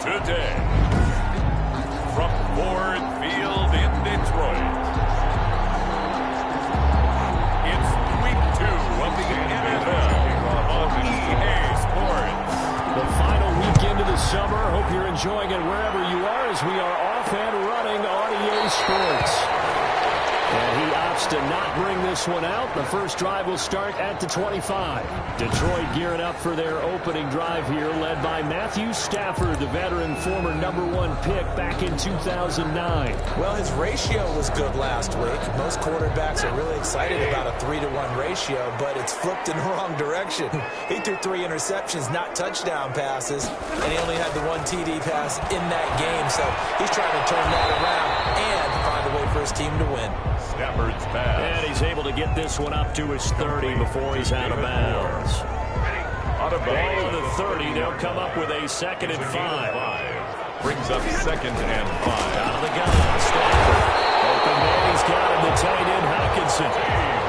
today. From Ford Field in Detroit, it's Week 2 of the NFL on EA Sports. The final weekend of the summer. Hope you're enjoying it wherever you are as we are off and running on EA Sports. And he opts to not bring this one out. The first drive will start at the 25. Detroit gearing up for their opening drive here, led by Matthew Stafford, the veteran former #1 pick back in 2009. Well, his ratio was good last week. Most quarterbacks are really excited about a 3-to-1 ratio, but it's flipped in the wrong direction. He threw 3 interceptions, not touchdown passes, and he only had the 1 TD pass in that game. So he's trying to turn that around and find a way for his team to win. Stafford's pass. And he's able to get this one up to his 30 before he's out of bounds. Out of Ball of the 30, they'll come up with a 2nd and 5. Brings up 2nd and 5. Out of the gun, Stafford. Open man, he's got him, the tight end, Hockenson.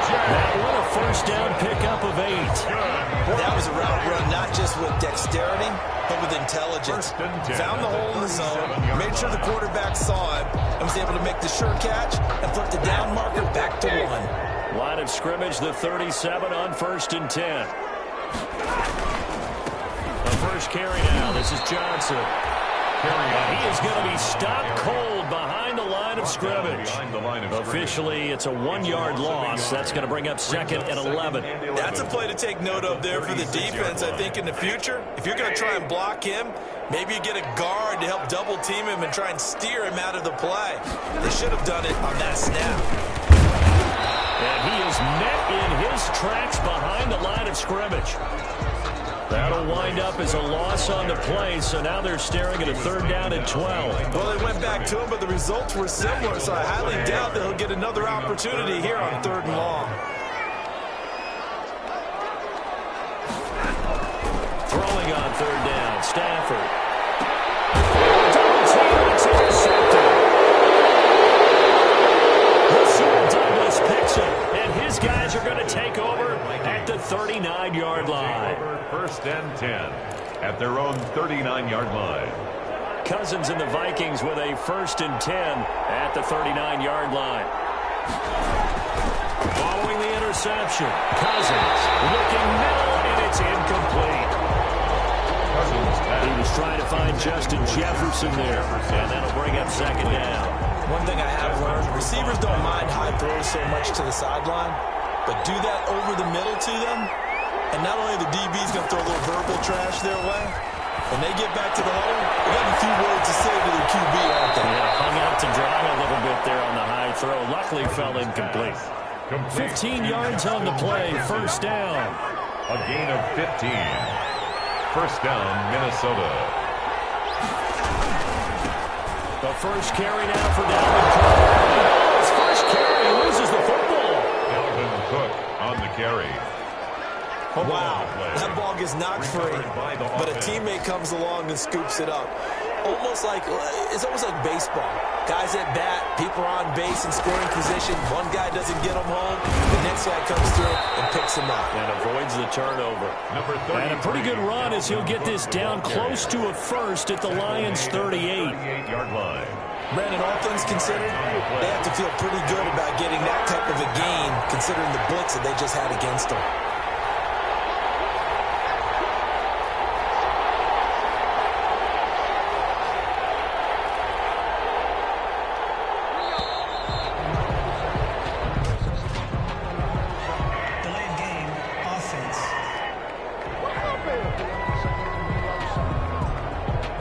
That one a first down pickup of 8. That was a route run not just with dexterity, but with intelligence. Found the hole in the zone, made sure the quarterback saw it, and was able to make the sure catch and flip the down marker back to 1. Line of scrimmage, the 37 on 1st and 10. The first carry now. This is Johnson. And he is going to be stopped cold behind the line of scrimmage. Officially, it's a 1-yard loss. That's going to bring up 2nd and 11. That's a play to take note of there for the defense. I think in the future, if you're going to try and block him, maybe you get a guard to help double team him and try and steer him out of the play. They should have done it on that snap. And he is met in his tracks behind the line of scrimmage. That'll wind up as a loss on the play, so now they're staring at a 3rd down and 12. Well, they went back to him, but the results were similar, so I highly doubt that he'll get another opportunity here on 3rd and long. Throwing on 3rd down, Stafford. It's intercepted. Douglas picks it, and his guys are going to take over at the 39-yard line. 1st and 10 at their own 39-yard line. Cousins and the Vikings with a 1st and 10 at the 39-yard line. Following the interception, Cousins looking middle, and it's incomplete. He was trying to find Justin Jefferson there, and that'll bring up 2nd down. One thing I have learned, receivers don't mind high throws so much to the sideline, but do that over the middle to them, and not only the DB's going to throw a little verbal trash their way, when they get back to the hole, they got a few words to say to their QB, aren't they? Yeah, hung out to dry a little bit there on the high throw. Luckily fell incomplete. 15 yards on the play, 1st down. A gain of 15. 1st down, Minnesota. The first carry now for Dalvin Cook. His first carry, loses the football. Dalvin Cook on the carry. Wow, that ball gets knocked free, but a teammate comes along and scoops it up. It's almost like baseball. Guys at bat, people are on base in scoring position. One guy doesn't get him home, the next guy comes through and picks him up. And avoids the turnover. And a pretty good run as he'll get this down close to a 1st at the Lions' 38-yard line. Brandon, all things considered, they have to feel pretty good about getting that type of a gain, considering the blitz that they just had against them.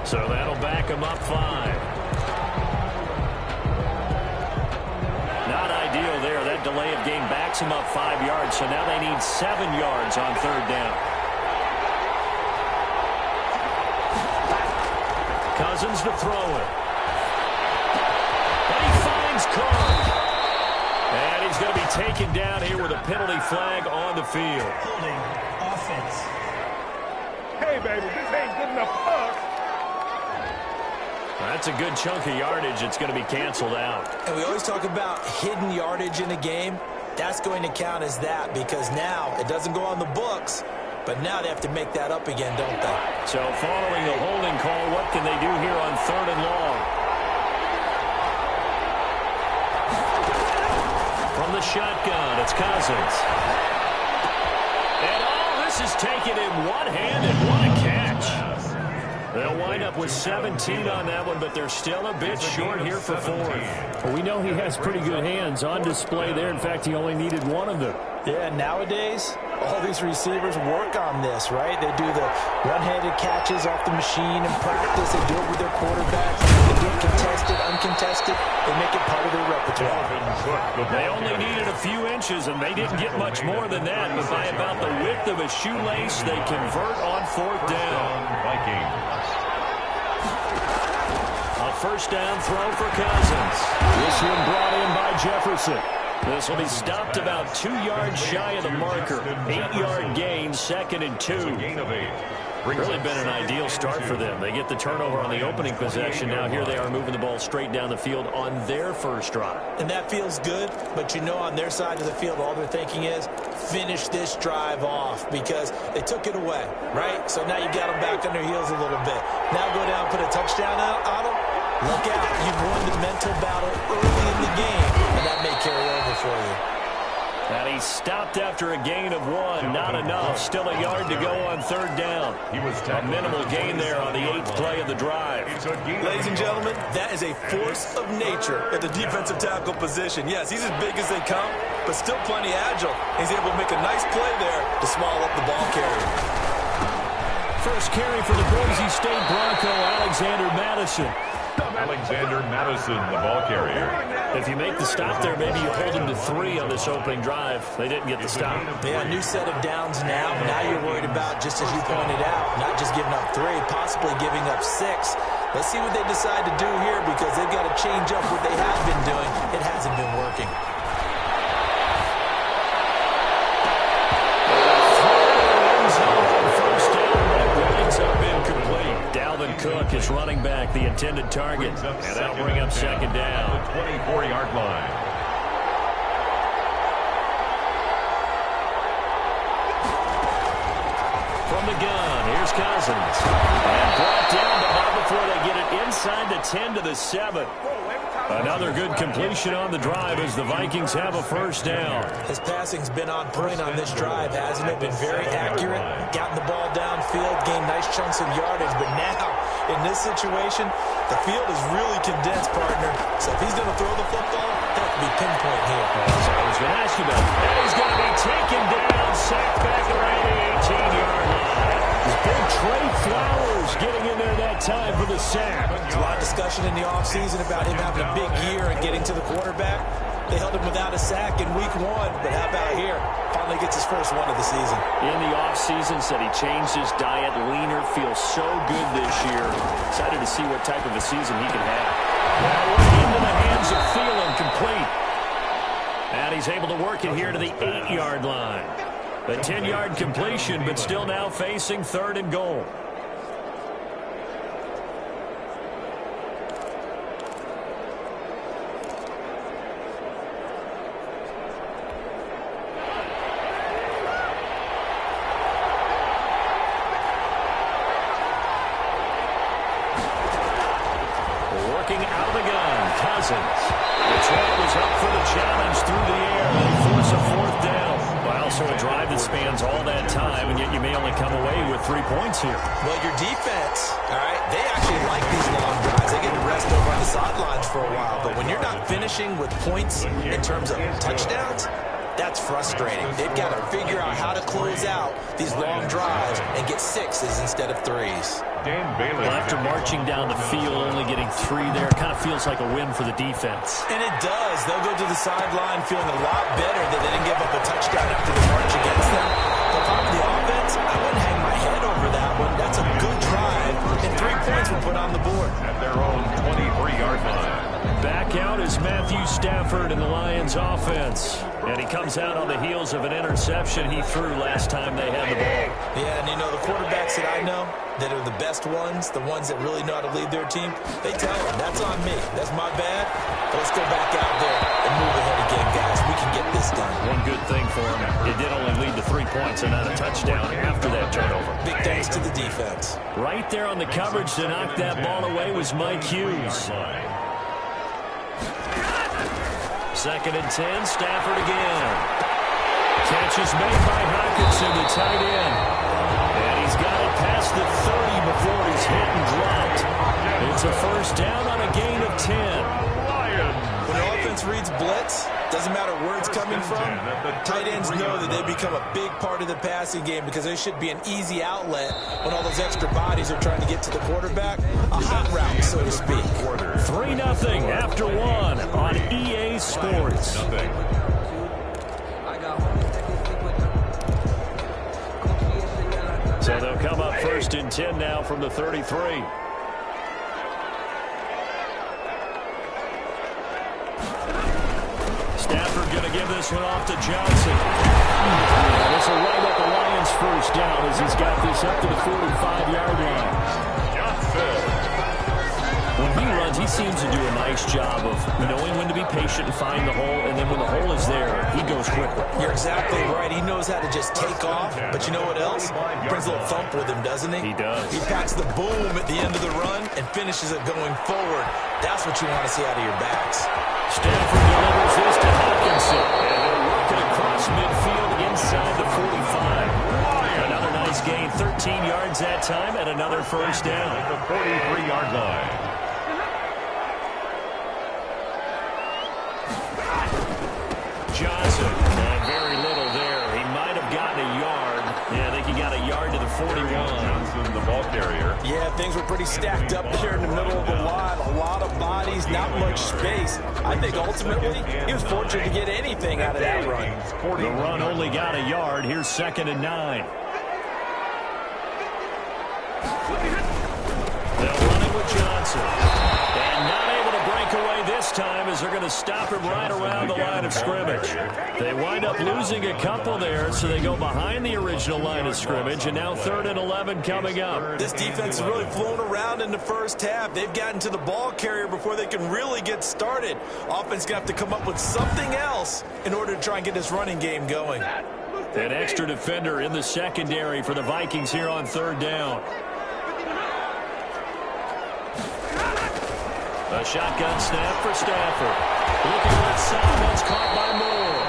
So that'll back him up 5. Not ideal there. That delay of game backs him up 5 yards. So now they need 7 yards on 3rd down. Cousins to throw it. And he finds Cook. And he's going to be taken down here with a penalty flag on the field. Holding offense. Hey, baby, this ain't good enough for us. That's a good chunk of yardage. It's going to be canceled out. And we always talk about hidden yardage in a game. That's going to count as that because now it doesn't go on the books, but now they have to make that up again, don't they? So following the holding call, what can they do here on 3rd and long? From the shotgun, it's Cousins. And this is taken in one hand, and what a catch. They'll wind up with 17 on that one, but they're still a bit short here for 4th. Well, we know he has pretty good hands on display there. In fact, he only needed one of them. Yeah, nowadays, all these receivers work on this, right? They do the one-handed catches off the machine in practice. They do it with their quarterbacks. They do it contested, uncontested. They make it part of their repertoire. They only needed a few inches, and they didn't get much more than that. But by about the width of a shoelace, they convert on 4th down. A 1st down throw for Cousins. This one brought in by Jefferson. This will be stopped about 2 yards shy of the marker. 8-yard gain, 2nd and 2. Really been an ideal start for them. They get the turnover on the opening possession. Now here they are moving the ball straight down the field on their first drive. And that feels good, but you know on their side of the field, all they're thinking is finish this drive off because they took it away, right? So now you got them back on their heels a little bit. Now go down, put a touchdown out on them. Look out. You've won the mental battle early in the game, and that may carry over for you. And he stopped after a gain of 1. Not enough. Still a yard to go on 3rd down. A minimal gain there on the 8th play of the drive. Ladies and gentlemen, that is a force of nature at the defensive tackle position. Yes, he's as big as they come, but still plenty agile. He's able to make a nice play there to swallow up the ball carrier. First carry for the Boise State Bronco, Alexander Madison. Alexander Madison, the ball carrier. If you make the stop there, maybe you hold him to 3 on this opening drive. They didn't get the stop. Yeah, new set of downs now. Now you're worried about, just as you pointed out, not just giving up 3, possibly giving up 6. Let's see what they decide to do here because they've got to change up what they have been doing. It hasn't been working. Cook is running back, the intended target, and that'll bring up 2nd down. The 24-yard line. From the gun, here's Cousins. And brought down, but not before they get it inside the 10 to the 7. Another good completion on the drive as the Vikings have a 1st down. His passing's been on point on this drive, hasn't it? Been very accurate, gotten the ball downfield, gained nice chunks of yardage, but now, in this situation, the field is really condensed, partner. So if he's going to throw the football, that could be pinpoint here. So I was going to ask you about it. And he's going to be taken down, sacked back around the 18-yard line. Big Trey Flowers getting in there that time for the sack. There's a lot of discussion in the offseason about him having a big year and getting to the quarterback. They held him without a sack in week 1, but how about here? Finally gets his first one of the season. In the offseason, said he changed his diet, leaner, feels so good this year. Excited to see what type of a season he can have. Now into the hands of Thielen, complete. And he's able to work it here to the 8-yard line. A 10-yard completion, but still now facing 3rd and goal. Working out of the gun, Cousins. Detroit was up for the challenge through the air and force a 4th down. Well, so a drive that spans all that time, and yet you may only come away with 3 points here. Well, your defense, all right, they actually like these long drives. They get to rest over on the sidelines for a while. But when you're not finishing with points in terms of touchdowns, that's frustrating. They've got to figure out how to close out these long drives and get 6s instead of 3s. Well, after marching down the field, only getting 3 there, kind of feels like a win for the defense. And it does. They'll go to the sideline feeling a lot better that they didn't give up a touchdown after the march against them. But on the offense, I wouldn't hang my head over that one. That's a good drive, and 3 points were put on the board. At their own 23-yard line. Back out is Matthew Stafford in the Lions offense. And he comes out on the heels of an interception he threw last time they had the ball. Yeah, and you know, the quarterbacks that I know that are the best ones, the ones that really know how to lead their team, they tell them, that's on me. That's my bad. But let's go back out there and move ahead again, guys. We can get this done. One good thing for him, it did only lead to 3 points and not a touchdown after that a turnover. Big thanks to the defense. Right there on the coverage to knock that ball away was Mike Hughes. 2nd and 10, Stafford again. Catch is made by Hockenson, the tight end. And he's got it past the 30 before he's hit and dropped. It's a first down on a gain of 10. When the offense reads blitz, doesn't matter where it's coming from, tight ends know that they become a big part of the passing game because there should be an easy outlet when all those extra bodies are trying to get to the quarterback. A hot route, so to speak. 3-0 after 1 on EA Sports. So they'll come up 1st and 10 now from the 33. Stafford going to give this one off to Johnson. And this will wind up the Lions' first down as he's got this up to the 45-yard line. When he runs, he seems to do a nice job of knowing when to be patient and find the hole, and then when the hole is there, he goes quickly. You're exactly right. He knows how to just take off, but you know what else? He brings a little thump with him, doesn't he? He does. He packs the boom at the end of the run and finishes it going forward. That's what you want to see out of your backs. Stafford delivers this to Hockenson, and they're working across midfield inside the 45. Another nice gain, 13 yards that time, and another first down. The 43-yard line. Johnson, and very little there. He might have gotten a yard. Yeah, I think he got a yard to the 41. Johnson, the ball carrier. Yeah, things were pretty stacked up there in the middle of the line. A lot of bodies, not much space. I think ultimately he was fortunate to get anything out of that run. The run only got a yard. Here's 2nd and 9. They'll run it with Johnson. And not able to break away this time as they're going to stop him right around the line of scrimmage. They wind up losing a couple there, so they go behind the original line of scrimmage, and now 3rd and 11 coming up. This defense has really flown around in the first half. They've gotten to the ball carrier before they can really get started. Offense going to have to come up with something else in order to try and get this running game going. An extra defender in the secondary for the Vikings here on 3rd down. A shotgun snap for Stafford. Looking left side, that's caught by Moore.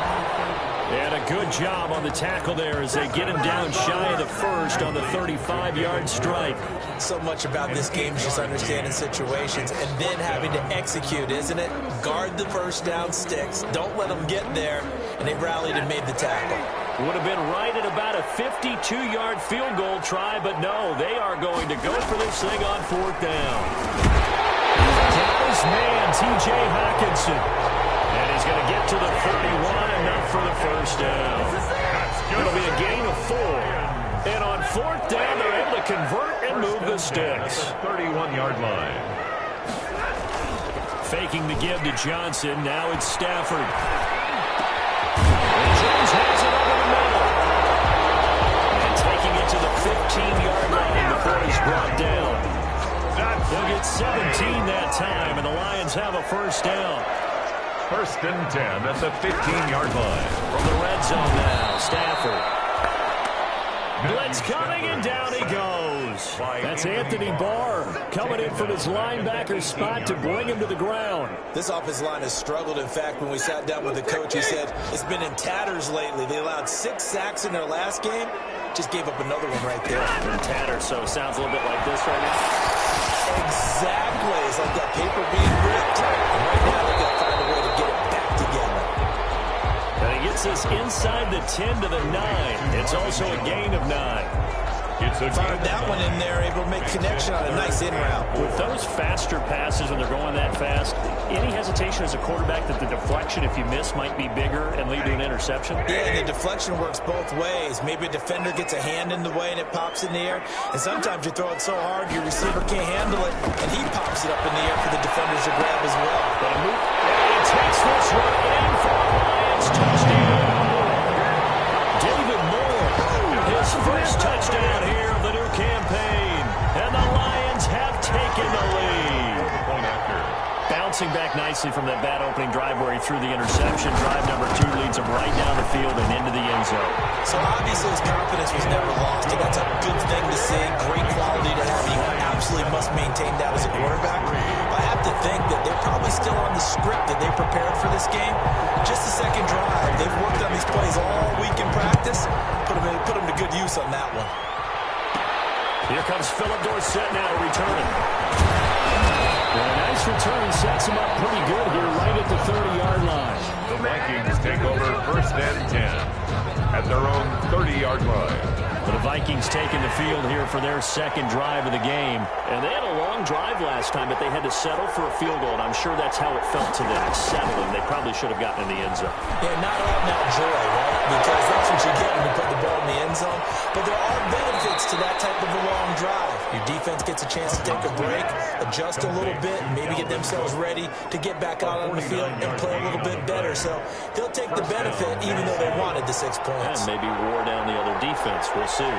And a good job on the tackle there as they get him down shy of the first on the 35-yard strike. So much about this game is just understanding situations and then having to execute, isn't it? Guard the first down sticks. Don't let them get there. And they rallied and made the tackle. Would have been right at about a 52-yard field goal try, but no, they are going to go for this thing on 4th down. His man, T.J. Hockenson. And he's going to get to the 31, enough for the first down. It'll be a gain of 4. And on 4th down, they're able to convert and move the sticks. 31-yard line. Faking the give to Johnson. Now it's Stafford. And Jones has it over the middle. And taking it to the 15-yard line before he's brought down. They'll get 17 that time, and the Lions have a first down. 1st and 10 at the 15-yard line. From the red zone now, Stafford. Blitz coming, and down he goes. That's Anthony Barr coming in from his linebacker spot to bring him to the ground. This offensive line has struggled. In fact, when we sat down with the coach, he said it's been in tatters lately. They allowed 6 sacks in their last game. Just gave up another one right there. In tatters, so it sounds a little bit like this right now. Exactly. It's like that paper being ripped. And right now, they've got to find a way to get it back together. And he gets us inside the 10 to the 9. It's also a gain of 9. Fired that one in there, able to make connection on a nice in route. With those faster passes when they're going that fast, any hesitation as a quarterback that the deflection, if you miss, might be bigger and lead to an interception? Yeah, and the deflection works both ways. Maybe a defender gets a hand in the way and it pops in the air. And sometimes you throw it so hard your receiver can't handle it, and he pops it up in the air for the defenders to grab as well. But a move, and he takes this one in for a Lions touchdown. David Moore, his first touchdown here of the new campaign. And the Lions have taken the lead. Bouncing back nicely from that bad opening drive where he threw the interception. Drive number 2 leads him right down the field and into the end zone. So obviously his confidence was never lost, and that's a Here comes Philip Dorsett now to return it. And a nice return sets him up pretty good here right at the 30-yard line. The Vikings take over 1st and 10 at their own 30-yard line. The Vikings taking the field here for their second drive of the game. And they had a long drive last time, but they had to settle for a field goal, and I'm sure that's how it felt to them, settling. They probably should have gotten in the end zone. Yeah, not all now joy, right? Because that's what you get when you put the ball in the end zone. But there are benefits to that type of a long drive. Your defense gets a chance to take a break, adjust a little bit, and maybe get themselves ready to get back out on the field and play a little bit better. So they'll take the benefit even though they wanted the 6 points. And maybe wore down the other defense. We'll see.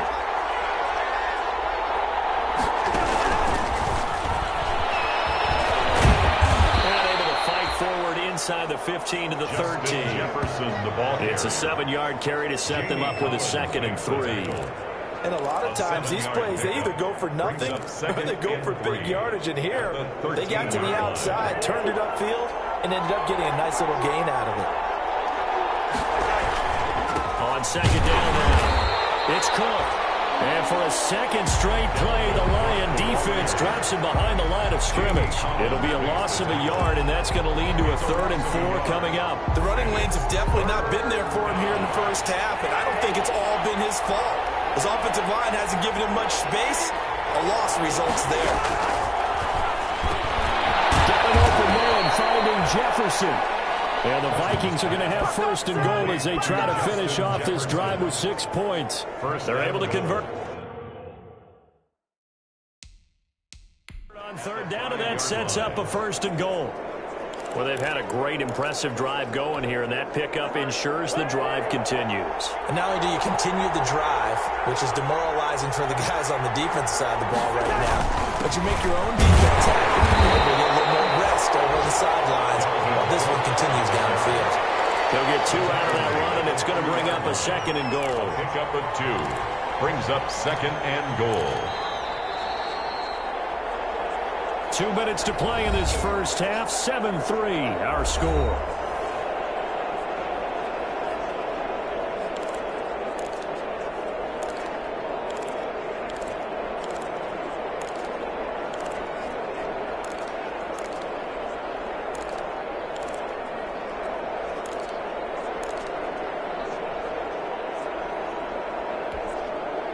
Inside the 15 to the 13. It's a 7-yard carry to set them up with a 2nd and 3. And a lot of times these plays, they either go for nothing or they go for big yardage. And here, they got to the outside, turned it upfield, and ended up getting a nice little gain out of it. On 2nd down now, it's Cook. And for a second straight play, the Lion defense drops him behind the line of scrimmage. It'll be a loss of a yard, and that's going to lead to a 3rd and 4 coming up. The running lanes have definitely not been there for him here in the first half, and I don't think it's all been his fault. His offensive line hasn't given him much space. A loss results there. Got an open man finding Jefferson. And the Vikings are going to have 1st and goal as they try to finish off this drive with 6 points. They're able to convert. On 3rd down, and that sets up a 1st and goal. Well, they've had a great, impressive drive going here, and that pickup ensures the drive continues. And not only do you continue the drive, which is demoralizing for the guys on the defensive side of the ball right now, but you make your own defense happy. You get a little more rest over the sidelines while this one continues downfield. They'll get 2 out of that run, and it's going to bring up a 2nd and goal. Pickup of 2 brings up 2nd and goal. 2 minutes to play in this first half. 7-3, our score.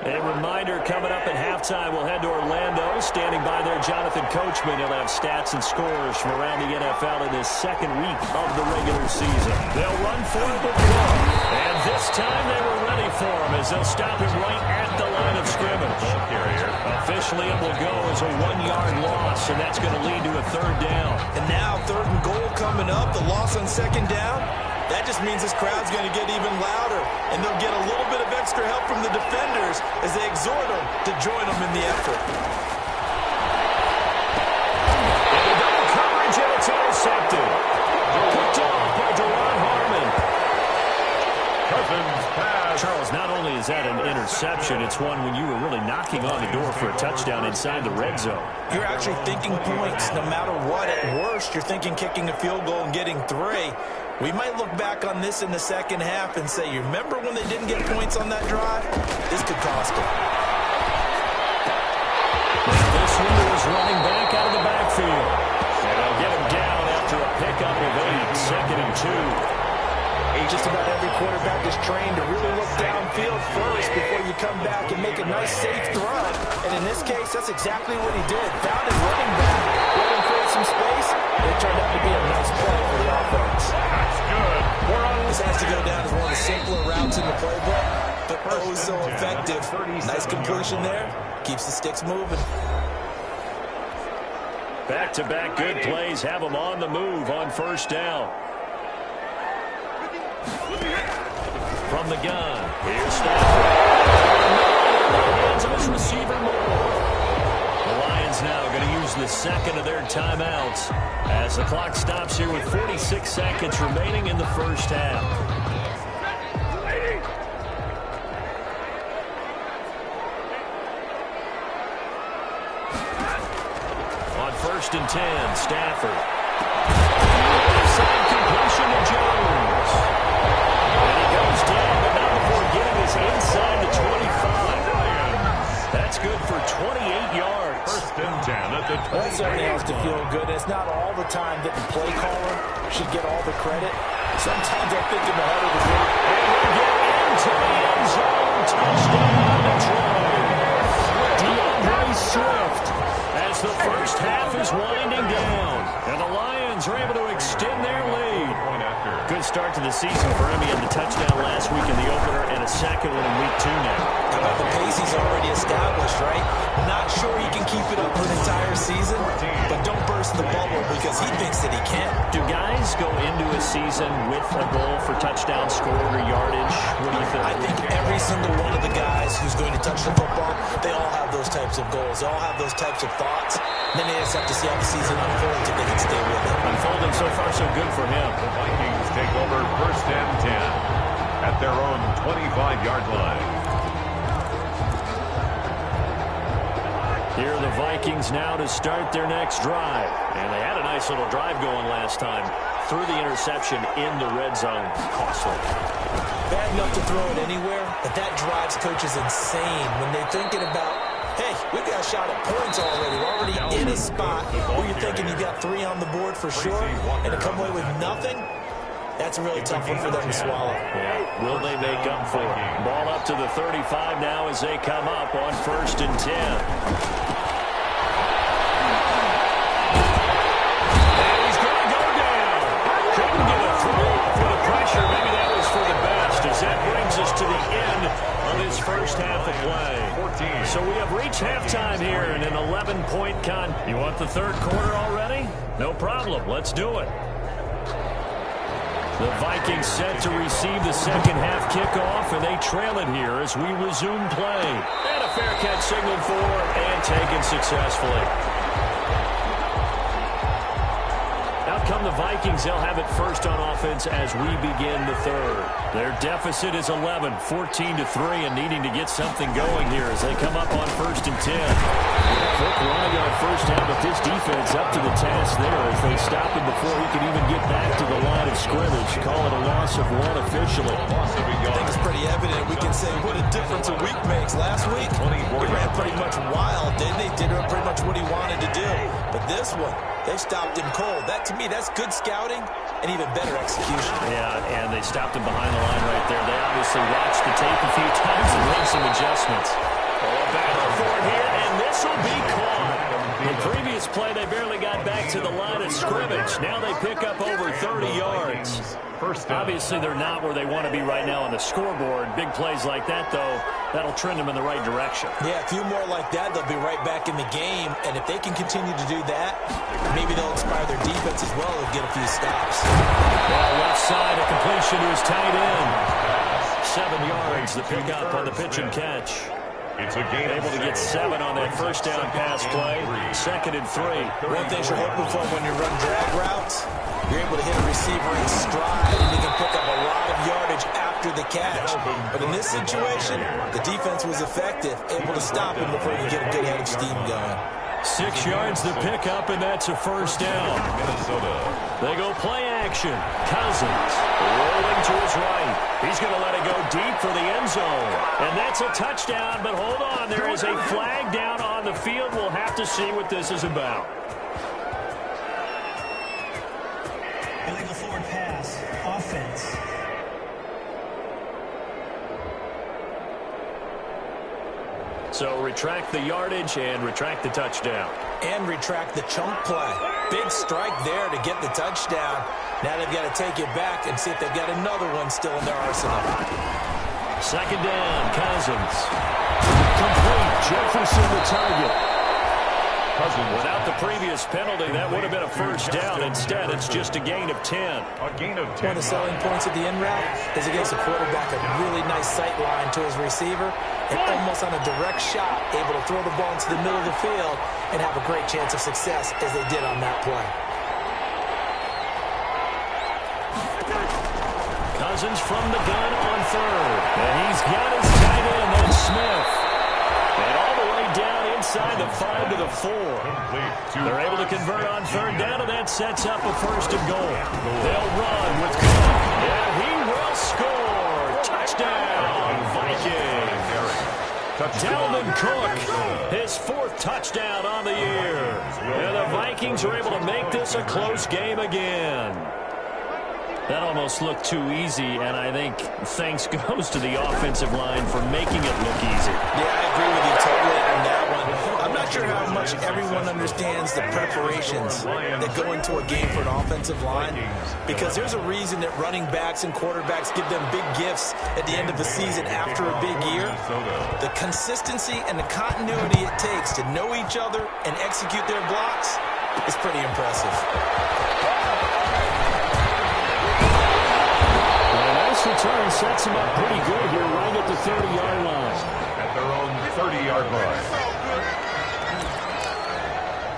A reminder coming up at halftime, we'll head to Orlando. Standing by there, Jonathan Coachman. He'll have stats and scores from around the NFL in this 2nd week of the regular season. They'll run for it before. And this time they were ready for him as they'll stop him right at the line of scrimmage. Officially, it will go as a 1-yard loss, and that's going to lead to a 3rd down. And now 3rd and goal coming up. The loss on 2nd down. That just means this crowd's going to get even louder, and they'll get a little bit of extra help from the defenders as they exhort them to join them in the effort. Into double coverage, and it's intercepted. Picked off by Deron Harmon. Cousins pass. Charles, not only is that an interception, it's one when you were really knocking on the door for a touchdown inside the red zone. You're actually thinking points no matter what. At worst, you're thinking kicking a field goal and getting 3. We might look back on this in the second half and say, you remember when they didn't get points on that drive? This could cost them. This one is running back out of the backfield. And they'll get him down after a pickup of 8, 2nd and 2. Just about every quarterback is trained to really look downfield first before you come back and make a nice, safe throw. And in this case, that's exactly what he did. Found his running back, let him create some space, and it turned out to be a nice play for the offense. That's good. This has to go down as one of the simpler routes in the playbook, but oh so effective. Nice completion there. Keeps the sticks moving. Back-to-back good plays have them on the move on 1st down. From the gun, here's Stafford. In the hands of his receiver, Moore. The Lions now going to use the 2nd of their timeouts as the clock stops here with 46 seconds remaining in the first half. On 1st and 10, Stafford. Inside completion to Jones. And he goes down, but not before getting his inside the 25. That's That's good for 28 yards. First and 10 at the 20. That certainly has to feel good. It's not all the time that the play caller should get all the credit. Sometimes I think in the head of the game. And we'll get into the end zone. Touchdown, Detroit. DeAndre Swift as the first half is winding down. And the Lions are able to extend their lead. Good start to the season for him. He had the touchdown last week in the opener and a second one in week 2 now. How about the pace he's already established, right? Not sure he can keep it up for an entire season, but don't burst the bubble because he thinks that he can. Do guys go into a season with a goal for touchdown scored or yardage? What do you think? I think every single one of the guys who's going to touch the football, they all have those types of goals. They all have those types of thoughts. Then they just have to see how the season unfolds if they can stay with it. Unfolding so far so good for him. The Vikings take over first and 10 at their own 25-yard line. Here are the Vikings now to start their next drive. And they had a nice little drive going last time. Threw the interception in the red zone. Costly. Bad enough to throw it anywhere, but that drives coaches insane when they're thinking about, hey, we've got a shot at points already. We're already in a spot where you're thinking you've got 3 on the board for sure, and to come away with nothing, that's a really tough one for them to swallow. Yeah. Will they make up for it? Ball up to the 35 now as they come up on first and 10. To the end of his first half of play. So we have reached halftime here in an 11-point con. You want the third quarter already? No problem. Let's do it. The Vikings set to receive the second half kickoff, and they trail it here as we resume play. And a fair catch signaled for and taken successfully. Come the Vikings, they'll have it first on offense as we begin the third. Their deficit is 11, 14-3, and needing to get something going here as they come up on first and 10. Quick run on first half, but this defense up to the task there as they stop him before he can even get back to the line of scrimmage. Call it a loss of 1 officially. I think it's pretty evident. We can say what a difference a week makes. Last week, he ran pretty much wild, didn't he? Did pretty much what he wanted to do. But this one, they stopped him cold. That, to me, that's good scouting and even better execution. Yeah, and they stopped him behind the line right there. They obviously watched the tape a few times and made some adjustments. Oh, a battle for it here, and this will be caught. The previous play, they barely got back to the line of scrimmage. Now they pick up over 30 yards. Obviously, they're not where they want to be right now on the scoreboard. Big plays like that, though, that'll trend them in the right direction. Yeah, a few more like that, they'll be right back in the game. And if they can continue to do that, maybe they'll inspire their defense as well and get a few stops. Well, left side, a completion to his tight end. 7 yards, the pickup on the pitch and catch. It's a game able to get 7 on that first down pass play. 2nd and 3. One thing you're hoping for when you run drag routes, you're able to hit a receiver in stride, and you can pick up a lot of yardage after the catch. But in this situation, the defense was effective, able to stop him before he could get a good head of steam going. 6 yards the pickup, and that's a first down. Minnesota. They go play action. Cousins rolling to his right. He's going to let it go deep for the end zone. And that's a touchdown, but hold on. There is a flag down on the field. We'll have to see what this is about. Illegal forward pass. Offense. So retract the yardage and retract the touchdown. And retract the chunk play. Big strike there to get the touchdown. Now they've got to take it back and see if they've got another one still in their arsenal. 2nd down, Cousins. Complete. Jefferson the target. Without the previous penalty, that would have been a first down. Instead, it's just a gain of 10. A gain of 10. One of the selling points of the end route is against a quarterback, a really nice sight line to his receiver, and almost on a direct shot, able to throw the ball into the middle of the field and have a great chance of success as they did on that play. Cousins from the gun on 3rd. And he's got his tight end, that's Smith. And all the way down inside the 5 to the 4. They're able to convert on 3rd down, and that sets up a 1st and goal. They'll run with Cook. And he will score. Touchdown, Vikings. Dalvin Cook Touchdown on the year. And the Vikings are able to make this a close game again. That almost looked too easy, and I think thanks goes to the offensive line for making it look easy. Yeah, I agree with you totally on that one. I'm not sure how much everyone understands the preparations that go into a game for an offensive line, because there's a reason that running backs and quarterbacks give them big gifts at the end of the season after a big year. The consistency and the continuity it takes to know each other and execute their blocks is pretty impressive. Return sets him up pretty good here right at the 30-yard line. At their own 30-yard line.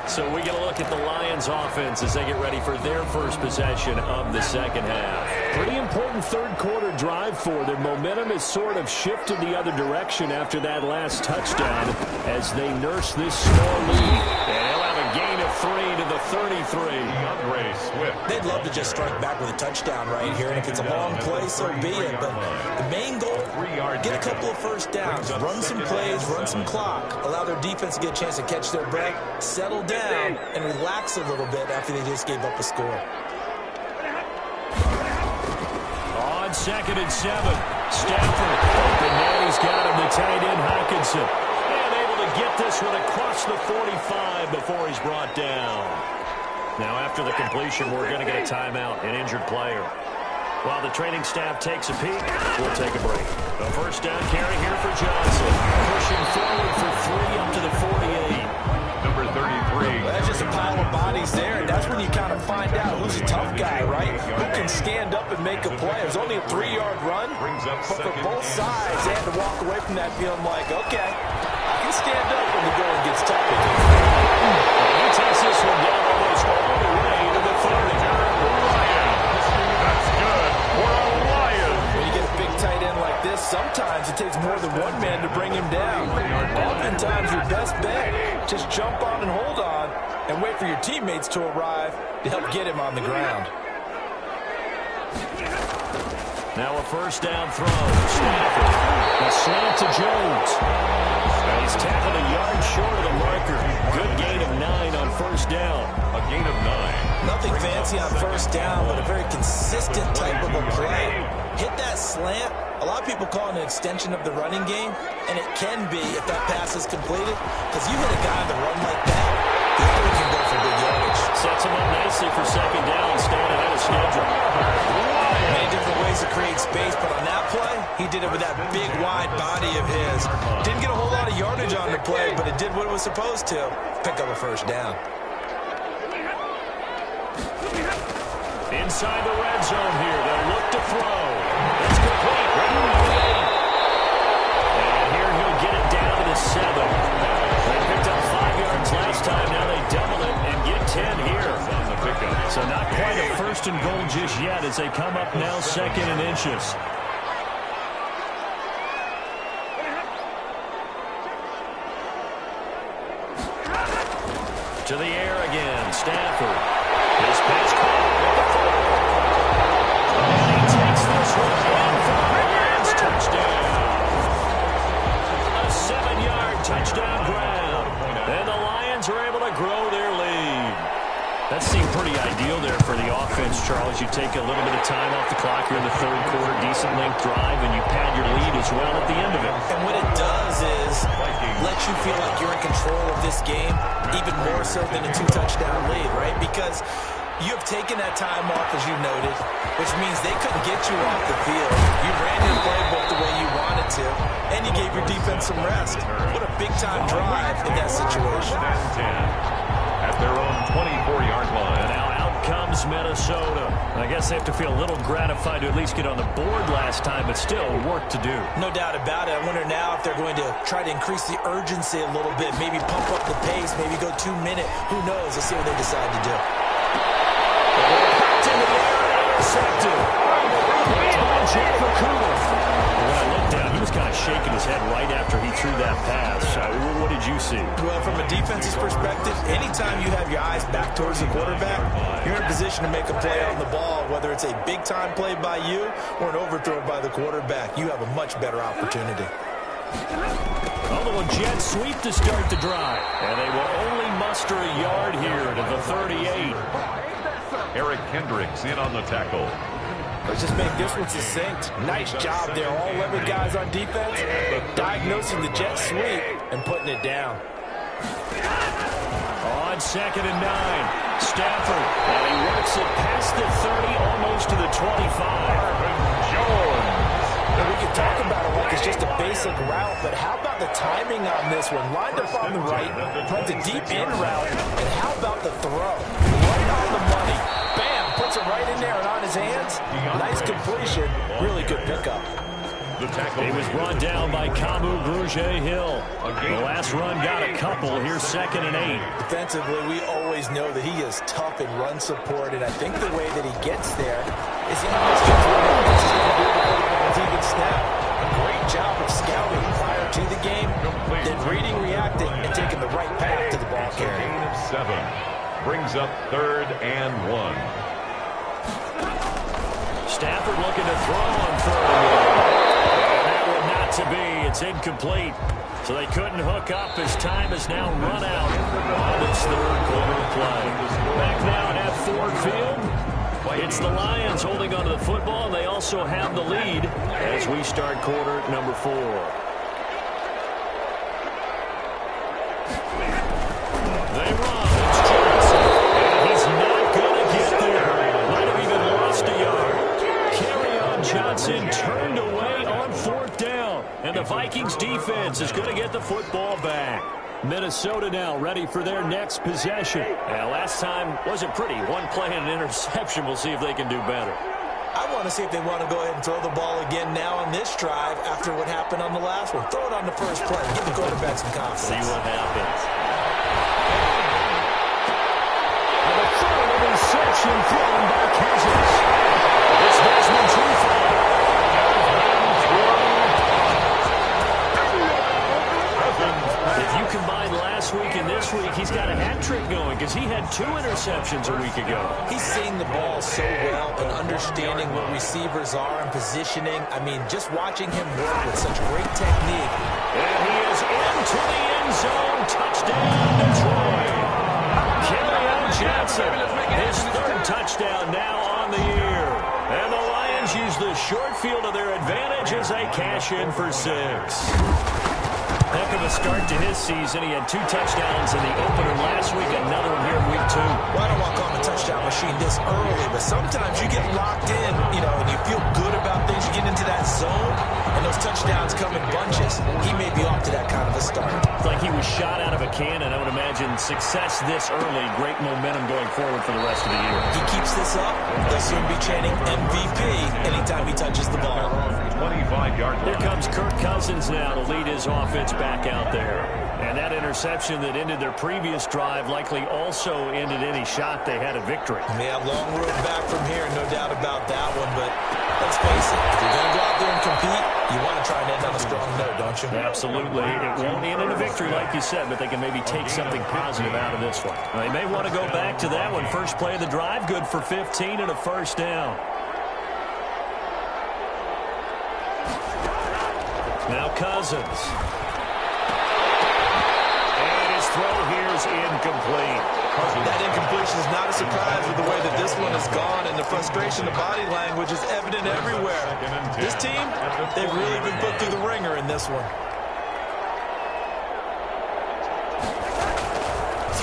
So we get a look at the Lions offense as they get ready for their first possession of the second half. Pretty important third quarter drive for them. Momentum has sort of shifted the other direction after that last touchdown as they nurse this small lead. And they'll have a gain of 3 to the 33. They'd love to just strike back with a touchdown right here, and if it's a long play, so be it. But the main goal, get a couple of first downs, run some plays, run some clock, allow their defense to get a chance to catch their breath, settle down, and relax a little bit after they just gave up a score. On 2nd and 7, Stafford, open man, he's got him, the tight end Hockenson. And able to get this one across the 45 before he's brought down. Now, after the completion, we're going to get a timeout, an injured player. While the training staff takes a peek, we'll take a break. A first down carry here for Johnson. Pushing forward for 3 up to the 48. Number 33. Well, that's just a pile of bodies there, and that's when you kind of find out who's a tough guy, right? Who can stand up and make a play. It was only a 3-yard run, but for both sides, they had to walk away from that feeling like, okay, I can stand up when the going gets tough again. He takes this one down almost all the way to the 30. That's good for a Lion. When you get a big tight end like this, sometimes it takes more than one man to bring him down. Oftentimes, your best bet, just jump on and hold on and wait for your teammates to arrive to help get him on the ground. Now a first down throw. Stafford. A slant to Jones. He's tackled a yard short of the marker. Good gain of 9 on first down. A gain of 9. Nothing fancy on first down, but a very consistent type of a play. Hit that slant. A lot of people call it an extension of the running game, and it can be if that pass is completed, because you hit a guy on the run like that, the other can go for big yardage. Sets him up nicely for second down, staying ahead of schedule. Many different ways to create space, but on that play, he did it with that big, wide body of his. Didn't get a whole lot of yardage on the play, but it did what it was supposed to, pick up a first down. Inside the red zone here, they'll look to throw. It's complete. And here he'll get it down to the 7. They picked up 5 yards last time. Now they double it and get 10 here. So not quite a first and goal just yet as they come up now 2nd and inches. To the air again, Stafford. His pass caught at the 4. And he takes this one in for the Lions touchdown. A 7-yard touchdown grab. And the Lions are able to grow their lead. That seemed pretty ideal there for the offense, Charles. You take a little bit of time off the clock here in the third quarter, decent length drive, and you pad your lead as well at the end of it. And what it does is let you feel like you're in control of this game, even more so than a 2-touchdown lead, right? Because you have taken that time off, as you noted, which means they couldn't get you off the field. You ran your playbook the way you wanted to, and you gave your defense some rest. What a big-time drive in that situation. At their own 24-yard line. And now out comes Minnesota. I guess they have to feel a little gratified to at least get on the board last time, but still work to do. No doubt about it. I wonder now if they're going to try to increase the urgency a little bit, maybe pump up the pace, maybe go 2-minute. Who knows? Let's see what they decide to do. Into the air, intercepted. When I looked down, he was kind of shaking his head right after he threw that pass. What did you see? Well, from a defense's perspective, anytime you have your eyes back towards the quarterback, you're in a position to make a play on the ball, whether it's a big-time play by you or an overthrow by the quarterback. You have a much better opportunity. Oh, the jet sweep to start the drive. And they will only muster a yard here to the 38. Eric Kendricks in on the tackle. Let's just make this one succinct. Nice job there. All 11 guys on defense diagnosing the jet sweep and putting it down. On 2nd and 9, Stafford. And he works it past the 30, almost to the 25. Jones. We can talk about it like it's just a basic route, but how about the timing on this one? Lined up on the right, runs a deep in route, and how about the throw? Right on the money. Bam! Puts it right in there and on his hands. Nice completion. Really good pickup. The tackle. He was run down by Kamu Grugier-Hill. The last run got a couple. Here's 2nd and 8. Defensively, we always know that he is tough in run support, and I think the way that he gets there is he almost gets where the offense is going to be able to put it on a even snap. A great job of scouting prior to the game, then reading, reacting, and taking the right path to the ball carrier. Gain of 7. Brings up 3rd and 1. Stafford looking to throw on 3rd and 1. That one not to be. It's incomplete. So they couldn't hook up as time is now run out on this 3rd quarter play. Back now at Ford Field. It's the Lions holding onto the football, and they also have the lead as we start quarter number 4. They run. It's Johnson. And he's not going to get there. Might have even lost a yard. Kerryon Johnson turned away on 4th down. And the Vikings defense is going to get the football back. Minnesota now ready for their next possession. Last time wasn't pretty. One play and an interception. We'll see if they can do better. I want to see if they want to go ahead and throw the ball again now on this drive after what happened on the last one. Throw it on the first play. Give the quarterback some confidence. See what happens. And a third interception thrown by Cousins. It's Desmond Trufant. If you combine last week and this week, he's got a hat trick going because he had 2 interceptions a week ago. He's seeing the ball so well and understanding where receivers are and positioning. I mean, just watching him work with such great technique. And he is into the end zone. Touchdown, Detroit. Kerryon Johnson, his 3rd touchdown now on the year. And the Lions use the short field to their advantage as they cash in for 6. Heck of a start to his season. He had 2 touchdowns in the opener last week, another one here in week 2. Well, I don't want to call him a touchdown machine this early, but sometimes you get locked in, and you feel good about things. You get into that zone, and those touchdowns come in bunches. He may be off to that kind of a start. It's like he was shot out of a cannon. I would imagine success this early, great momentum going forward for the rest of the year. He keeps this up, they'll soon be chanting MVP anytime he touches the ball. 25-yard line. Here comes Kirk Cousins now to lead his offense back out there. And that interception that ended their previous drive likely also ended any shot they had at victory. Yeah, long road back from here, no doubt about that one. But let's face it, if you're going to go out there and compete, you want to try and end on a strong note, don't you? Absolutely. It won't end in a victory like you said, but they can maybe take something positive out of this one. They may want to go back to that one. First play of the drive, good for 15 and a 1st down. Now Cousins. And his throw here is incomplete. That incompletion is not a surprise with the way that this one has gone, and the frustration, the body language is evident everywhere. This team, they've really been put through the ringer in this one.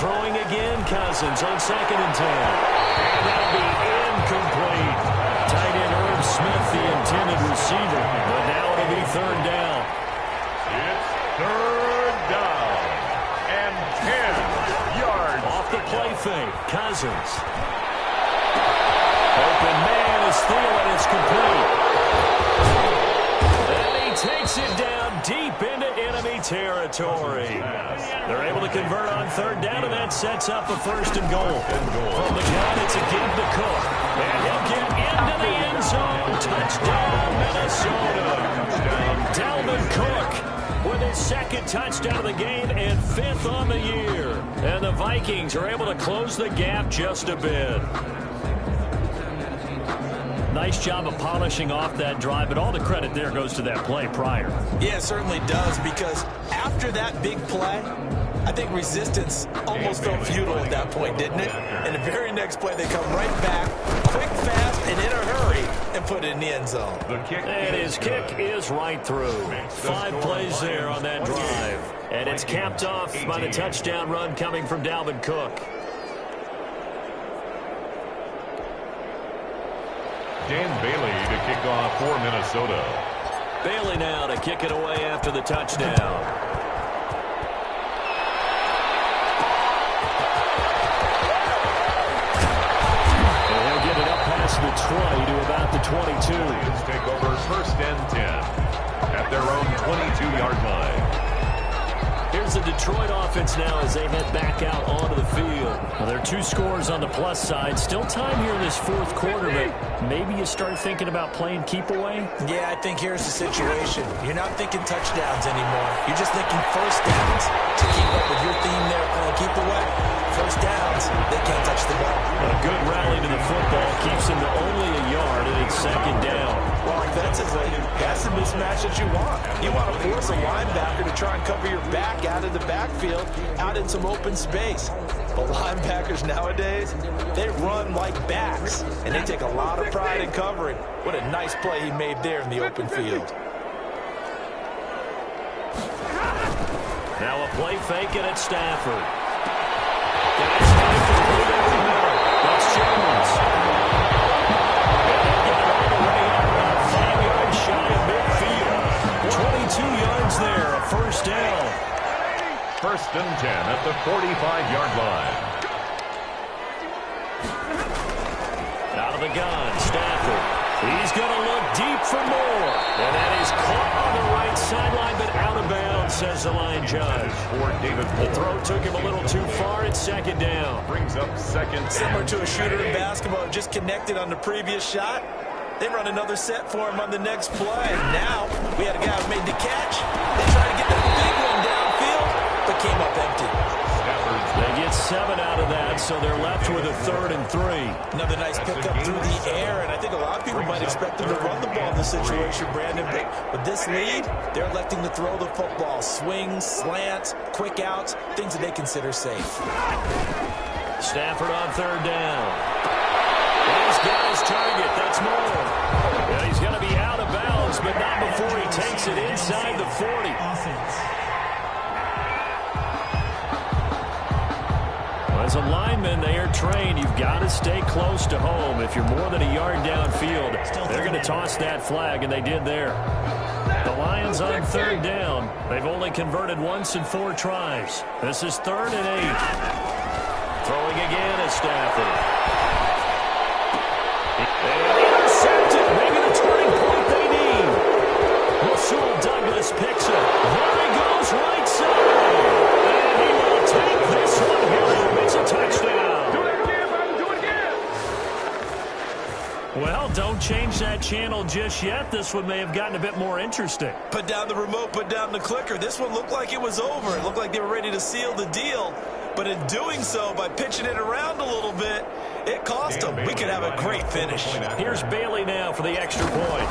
Throwing again, Cousins on 2nd and 10. And that'll be incomplete. Tight end Herb Smith, the intended receiver. But now it'll be 3rd down. It's 3rd down and 10 yards. Off the play fake, Cousins. Open man is Thielen, it's complete. And he takes it down deep into enemy territory. They're able to convert on 3rd down, and that sets up a 1st and goal. From the gun, it's a give to Cook. And he'll get into the end zone. Touchdown, Minnesota. Dalvin Cook with his 2nd touchdown of the game and 5th on the year. And the Vikings are able to close the gap just a bit. nice job of polishing off that drive, but all the credit there goes to that play prior. Yeah, it certainly does, because after that big play, I think resistance almost felt futile at that point, didn't it? And the very next play, they come right back, quick, fast, and in a hurry, and put it in the end zone. And his kick is right through. 5 plays there on that drive. And it's capped off by the touchdown run coming from Dalvin Cook. Dan Bailey to kick off for Minnesota. Bailey now to kick it away after the touchdown. The 20 to about the 22. Lions take over 1st and 10 at their own 22-yard line. Here's the Detroit offense now as they head back out onto the field. Well, there are 2 scores on the plus side. Still time here in this 4th quarter, but maybe you start thinking about playing keep away? Yeah, I think here's the situation. You're not thinking touchdowns anymore. You're just thinking first downs. To keep up with your theme there, playing keep away. First downs, they can't touch the ball. A good rally to the football keeps them to only a yard, and it's 2nd down. Well, offensively, that's the mismatch that you want. You want to force a linebacker to try and cover your back out of the backfield, out in some open space. But linebackers nowadays, they run like backs, and they take a lot of pride in covering. What a nice play he made there in the open field. Now a play fake, and it's Stafford. That's Jones. All the way up, about 5 yards shy of midfield. 22 yards there, a 1st down. 1st and 10 at the 45-yard line. Out of the gun, Stafford. He's going to look deep for more. And that is caught on the right sideline, but out of bounds, says the line judge. For David, the throw took him a little too far. It's 2nd down. Brings up 2nd. Similar to a shooter in basketball, just connected on the previous shot. They run another set for him on the next play. And now we had a guy who made the catch. They tried to get that big one downfield, but came up empty. They get 7 out of that, so they're left with a 3rd and 3. Another nice pickup through the air, and I think a lot of people might expect them to run the ball in this situation, Brandon. But with this lead, they're electing to throw the football. Swings, slants, quick outs, things that they consider safe. Stafford on 3rd down. He's got his target. That's more. And he's going to be out of bounds, but not before he takes it inside the 40. Offense. As a lineman, they are trained. You've got to stay close to home. If you're more than a yard downfield, they're going to toss that flag, and they did there. The Lions on 3rd down. They've only converted once in 4 tries. This is 3rd and 8. Throwing again is Stafford. And intercepted. Maybe the turning point they need. Rasul Douglas picks it. There he goes, right side. And he will take this one home. It's a touchdown. Do it again, man. Do it again. Well, don't change that channel just yet. This one may have gotten a bit more interesting. Put down the remote, put down the clicker. This one looked like it was over. It looked like they were ready to seal the deal. But in doing so, by pitching it around a little bit, it cost them. We could have a great finish. Here's Bailey now for the extra point.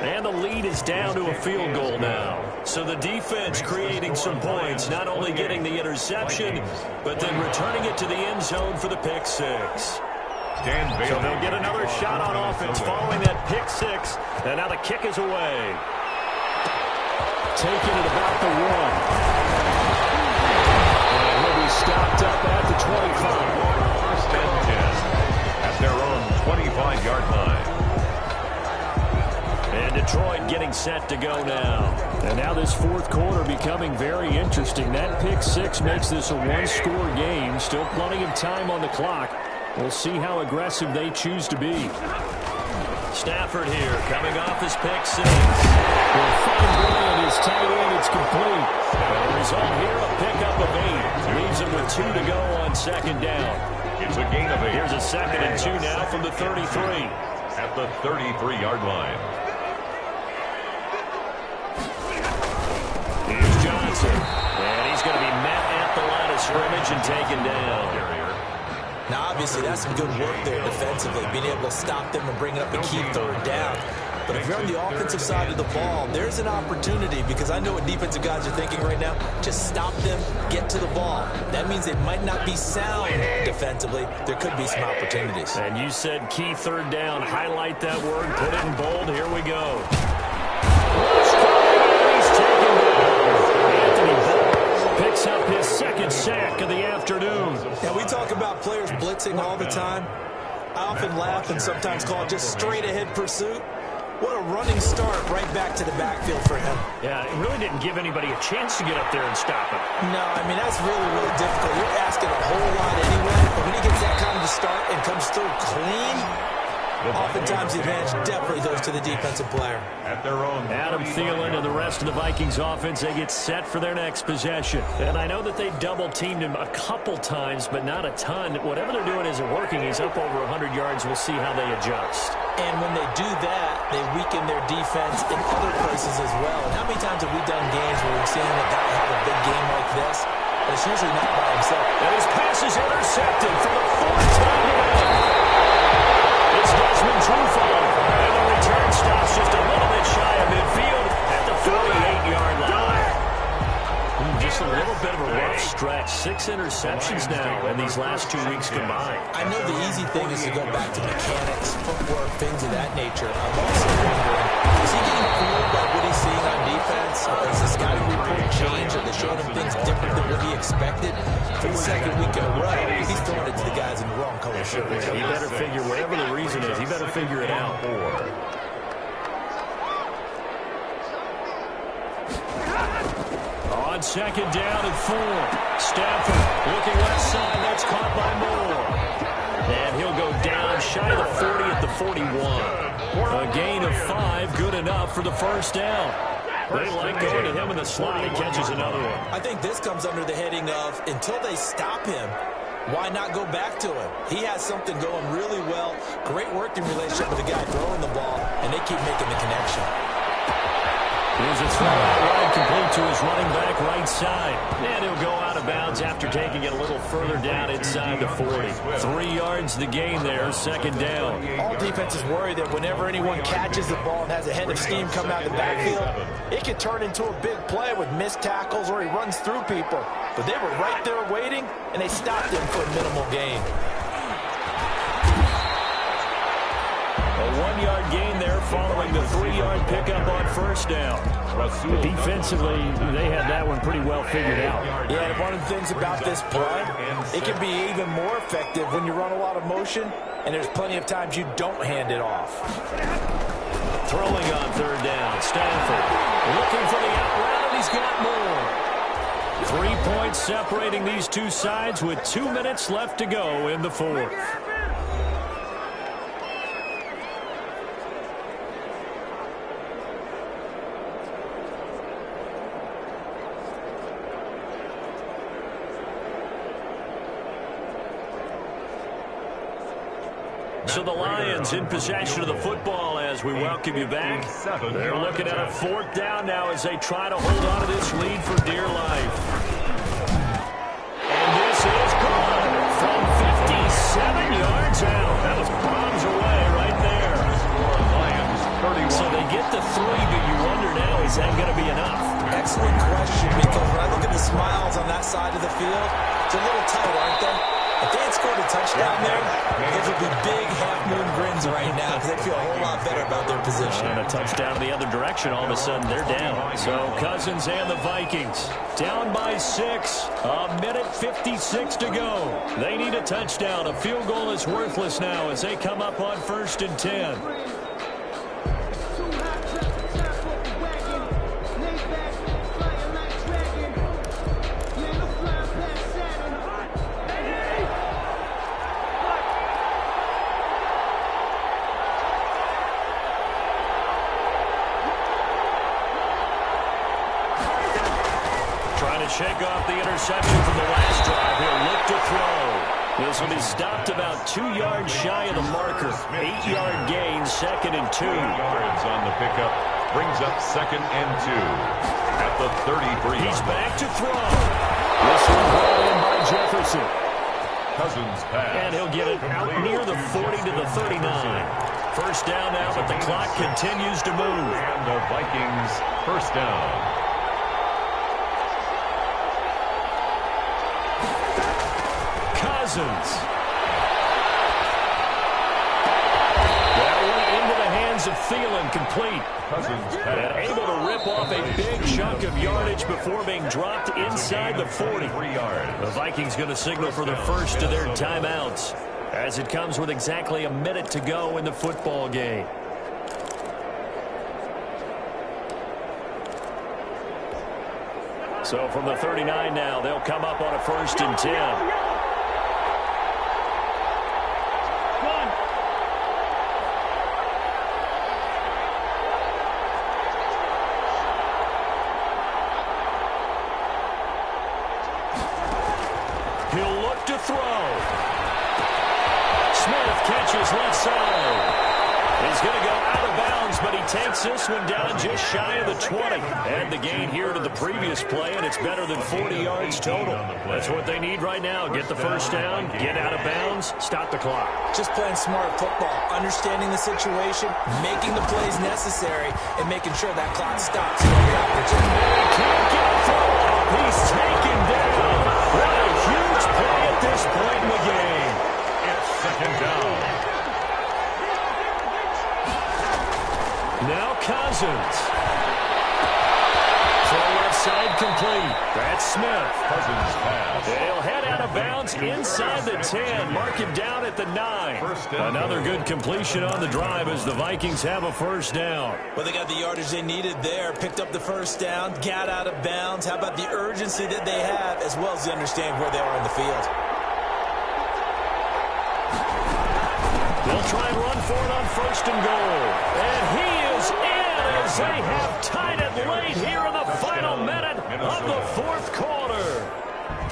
And the lead is down to a field goal now. So the defense creating some points, not only getting the interception, but then returning it to the end zone for the pick 6. So they'll get another shot on offense following that pick 6. And now the kick is away. Taking it about the 1. And he'll be stopped up at the 25. 1st and 10 at their own 25-yard line. And Detroit getting set to go now. And now this 4th quarter becoming very interesting. That pick 6 makes this a 1-score game. Still plenty of time on the clock. We'll see how aggressive they choose to be. Stafford here coming off his pick 6. With fine ball his tight end, it's complete. And the result here, a pickup of 8. Leaves him with 2 to go on 2nd down. It's a gain of 8. Here's a 2nd and 2 now from the 33. At the 33-yard line. Here's Johnson. And he's going to be met at the line of scrimmage and taken down. Now, obviously, that's some good work there defensively, being able to stop them and bring it up a key third down. But if you're on the offensive side of the ball, there's an opportunity, because I know what defensive guys are thinking right now. Just stop them, get to the ball. That means they might not be sound defensively. There could be some opportunities. And you said key third down. Highlight that word, put it in bold. Here we go. He's taken down. Anthony Ball picks up his second sack of the afternoon. And we talk about players blitzing all the time. I often laugh and sometimes call it just straight-ahead pursuit. What a running start right back to the backfield for him. Yeah, it really didn't give anybody a chance to get up there and stop him. No, I mean, that's really, really difficult. You're asking a whole lot anyway, but when he gets that kind of start and comes through clean, oftentimes the advantage definitely goes to the defensive player. At their own. Adam Thielen and the rest of the Vikings offense, they get set for their next possession. And I know that they double-teamed him a couple times, but not a ton. Whatever they're doing isn't working. He's up over 100 yards. We'll see how they adjust. And when they do that, they weaken their defense in other places as well. And how many times have we done games where we've seen a guy have a big game like this, and it's usually not by himself? And his pass is intercepted for the fourth time today. It's Desmond Trufant, and the return stops just a little bit shy of midfield at the 48-yard line. Just a little bit of a rough stretch. 6 interceptions now in these last 2 weeks combined. I know the easy thing is to go back to mechanics, footwork, things of that nature. I'm also wondering, is he getting fooled by what he's seeing on defense? Is the scouting report changed? Are they showing him things different than what he expected? For the second week in a row, he's throwing it to the guys in the wrong color shirt. He better figure, whatever the reason is, he better figure it out. On second down and 4. Stafford looking left side. That's caught by Moore. And he'll go down shy of the 40 at the 41. A gain of 5, good enough for the first down. They like going to him in the slot. He catches another one. I think this comes under the heading of, until they stop him, why not go back to him? He has something going really well. Great working relationship with the guy throwing the ball, and they keep making the connection. Here's a throw out wide, complete to his running back right side. And he'll go out of bounds after taking it a little further down inside the 40. 3 yards the gain there, second down. All defenses worry that whenever anyone catches the ball and has a head of steam come out of the backfield, it can turn into a big play with missed tackles or he runs through people. But they were right there waiting, and they stopped him for a minimal gain. A 1-yard gain there following the 3-yard pickup on first down. Defensively, they had that one pretty well figured out. Yeah, and one of the things about this play, it can be even more effective when you run a lot of motion, and there's plenty of times you don't hand it off. Throwing on third down, Stafford looking for the out route, and he's got more. 3 points separating these two sides with 2 minutes left to go in the fourth. So the Lions in possession of the football as we welcome you back. They're looking at a 4th down now as they try to hold on to this lead for dear life. And this is good from 57 yards out. That was bombs away right there. So they get the 3, but you wonder now, is that going to be enough? Excellent question, because when I look at the smiles on that side of the field, it's a little tight, aren't they? If they had scored a touchdown there, those would be big half-moon grins right now because they feel a whole lot better about their position. And a touchdown the other direction, all of a sudden they're down. So Cousins and the Vikings down by 6, a minute 56 to go. They need a touchdown. A field goal is worthless now as they come up on 1st and 10. Shake off the interception from the last drive. He'll look to throw. This will be stopped about 2 yards shy of the marker. 8-yard gain, 2nd and 2. 2 yards on the pickup. Brings up 2nd and 2 at the 33. He's back to throw. This one brought in by Jefferson. Cousins pass. And he'll get it out near the 40 to the 39. First down now, but the clock continues to move. And the Vikings first down. Cousins. That one into the hands of Thielen, complete. Cousins And pass. able to rip off a big chunk of yardage before being dropped inside the 40. 3 yards. The Vikings going to signal for the first of their timeouts, as it comes with exactly a minute to go in the football game. So from the 39 now, they'll come up on a 1st and 10. He'll look to throw. Smith catches left side. He's going to go out of bounds, but he takes this one down just shy of the 20. And the gain here to the previous play, and it's better than 40 yards total. That's what they need right now. Get the first down, get out of bounds, stop the clock. Just playing smart football, understanding the situation, making the plays necessary, and making sure that clock stops at every opportunity. Can't get a throw off. He's taken down. What a huge play at this point in the game. It's second down. Now Cousins. Throw left side complete. That's Smith. Cousins pass. He'll head out of bounds inside the 10. Mark him down at the 9. Another good completion on the drive as the Vikings have a first down. Well, they got the yardage they needed there, picked up the first down, got out of bounds. How about the urgency that they have, as well as they understand where they are in the field? They'll try and run for it on 1st and goal. And he is in as they have tied it late here in the final minute of the 4th quarter.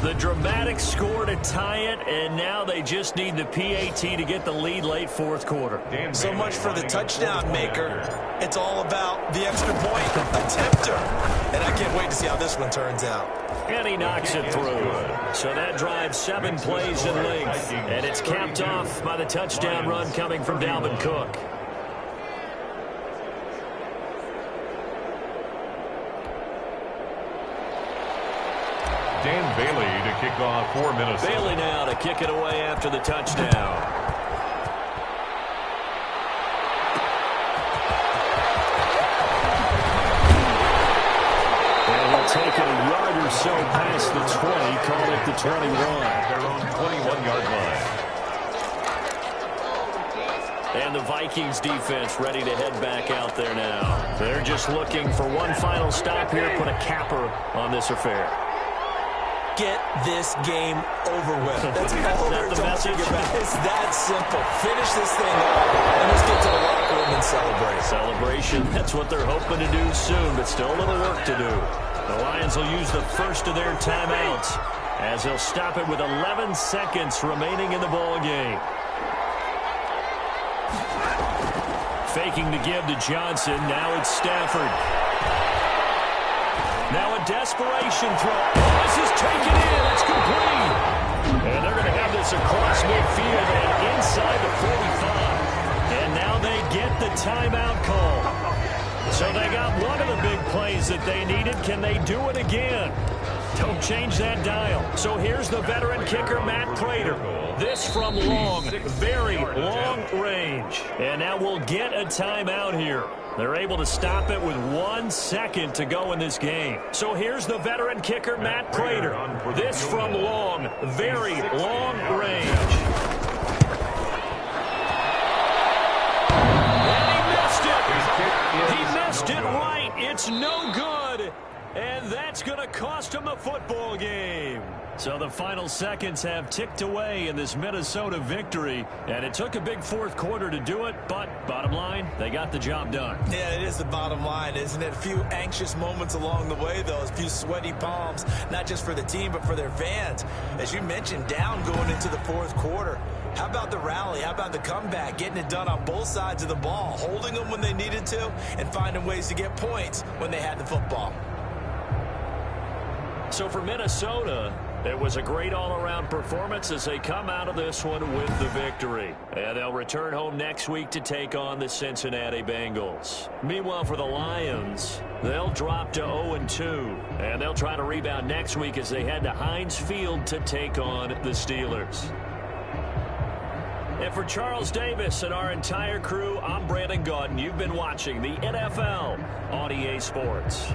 The dramatic score to tie it, and now they just need the PAT to get the lead late 4th quarter. So much for the touchdown maker. It's all about the extra point attempter. And I can't wait to see how this one turns out. And he knocks it through. So that drives 7 plays in length. And it's capped off by the touchdown run coming from Dalvin Cook. Dan Bailey to kick off for Minnesota. Bailey now to kick it away after the touchdown. And he'll take it a yard or so past the 20, call it the 21. Their own 21-yard line. And the Vikings defense ready to head back out there now. They're just looking for one final stop here, put a capper on this affair. Get this game over with. That's all Is that we're the talking message? about. It's that simple. Finish this thing off, and let's get to the locker room and celebrate. Celebration, that's what they're hoping to do soon, but still a little work to do. The Lions will use the first of their timeouts as they'll stop it with 11 seconds remaining in the ball game. Faking the give to Johnson. Now it's Stafford. Now a desperation throw. This is taken in. It's complete. And they're going to have this across midfield and inside the 45. And now they get the timeout call. So they got one of the big plays that they needed. Can they do it again? Don't change that dial. So here's the veteran kicker, Matt Prater. This from long, very long range. And now we'll get a timeout here. They're able to stop it with 1 second to go in this game. So here's the veteran kicker, Matt Prater. This from long, very long range. And he missed it. He missed it right. It's no good. And that's going to cost him the football game. So the final seconds have ticked away in this Minnesota victory. And it took a big 4th quarter to do it. But bottom line, they got the job done. Yeah, it is the bottom line, isn't it? A few anxious moments along the way, though. A few sweaty palms, not just for the team, but for their fans. As you mentioned, down going into the 4th quarter. How about the rally? How about the comeback? Getting it done on both sides of the ball. Holding them when they needed to and finding ways to get points when they had the football. So for Minnesota, It was a great all-around performance as they come out of this one with the victory. And they'll return home next week to take on the Cincinnati Bengals. Meanwhile, for the Lions, they'll drop to 0-2. And they'll try to rebound next week as they head to Heinz Field to take on the Steelers. And for Charles Davis and our entire crew, I'm Brandon Gaudin. You've been watching the NFL on EA Sports.